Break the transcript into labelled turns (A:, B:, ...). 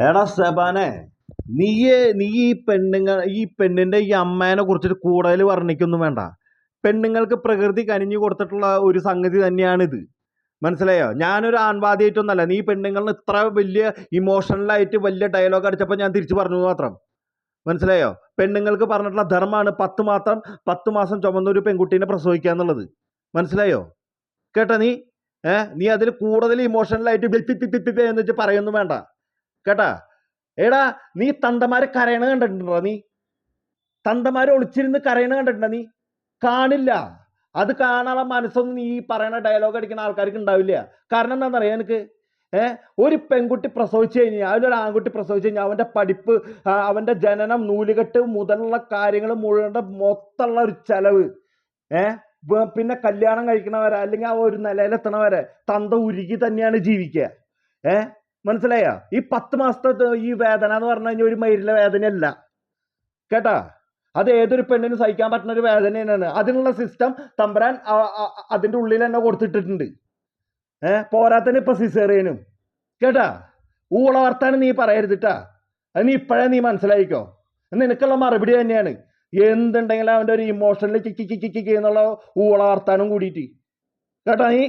A: എടാ സെബാനെ, നീ ഈ പെണ്ണിന്റെ ഈ അമ്മേനെ കുറിച്ചിട്ട് കൂടുതൽ വർണ്ണിക്കൊന്നും വേണ്ട. പെണ്ണുങ്ങൾക്ക് പ്രകൃതി കനിഞ്ഞു കൊടുത്തിട്ടുള്ള ഒരു സംഗതി തന്നെയാണിത്. മനസ്സിലായോ? ഞാനൊരു ആൺവാദിയായിട്ടൊന്നല്ല. നീ പെണ്ണുങ്ങളിന് ഇത്ര വലിയ ഇമോഷണലായിട്ട് വലിയ ഡയലോഗ് അടിച്ചപ്പോൾ ഞാൻ തിരിച്ചു പറഞ്ഞു മാത്രം. മനസ്സിലായോ? പെണ്ണുങ്ങൾക്ക് പറഞ്ഞിട്ടുള്ള ധർമ്മമാണ് 10 മാസം ചുമന്ന ഒരു പെൺകുട്ടീനെ പ്രസവിക്കുക എന്നുള്ളത്. മനസ്സിലായോ? കേട്ടാ നീ? നീ അതിൽ കൂടുതൽ ഇമോഷണലായിട്ട് എന്ന് വെച്ച് പറയൊന്നും വേണ്ട. കേട്ടാ? എടാ, നീ തന്തമാരെ കരയണ കണ്ടിട്ടുണ്ടോ? നീ തന്തമാരെ ഒളിച്ചിരുന്ന് കരയണ കണ്ടിട്ടുണ്ടോ? നീ കാണില്ല. അത് കാണാനുള്ള മനസ്സൊന്നും നീ പറയണ ഡയലോഗ് അടിക്കുന്ന ആൾക്കാർക്ക് ഉണ്ടാവില്ല. കാരണം എന്താണെന്നറിയാം എനിക്ക്? ഒരു പെൺകുട്ടി പ്രസവിച്ചു കഴിഞ്ഞാൽ, അതിലൊരു ആൺകുട്ടി പ്രസവിച്ചു കഴിഞ്ഞാൽ അവൻ്റെ പഠിപ്പ്, അവൻ്റെ ജനനം, നൂലുകെട്ട് മുതലുള്ള കാര്യങ്ങൾ മുഴുവൻ മൊത്തമുള്ള ഒരു ചെലവ്, പിന്നെ കല്യാണം കഴിക്കണവരെ അല്ലെങ്കിൽ ആ ഒരു നിലയിലെത്തണവരെ തന്ത ഉരുകി തന്നെയാണ് ജീവിക്കുക. മനസ്സിലായ? ഈ 10 മാസത്തെ ഈ വേദന എന്ന് പറഞ്ഞു കഴിഞ്ഞാൽ ഒരു മൈരിലെ വേദനയല്ല. കേട്ടാ? അത് ഏതൊരു പെണ്ണിനും സഹിക്കാൻ പറ്റുന്ന ഒരു വേദന തന്നെയാണ്. അതിനുള്ള സിസ്റ്റം തമ്പുരാൻ അതിന്റെ ഉള്ളിൽ തന്നെ കൊടുത്തിട്ടിട്ടുണ്ട്. പോരാത്തന് ഇപ്പൊ സിസേറിയനും. കേട്ടാ? ഊള വർത്താനം നീ പറയരുതിട്ടാ. അത് നീ ഇപ്പോഴേ നീ മനസ്സിലായിക്കോ. നിനക്കുള്ള മറുപടി തന്നെയാണ്. എന്തുണ്ടെങ്കിലും അവന്റെ ഒരു ഇമോഷണൽ കിക്കി എന്നുള്ള ഊള വർത്താനം കൂടിയിട്ട്. കേട്ടാ? നീ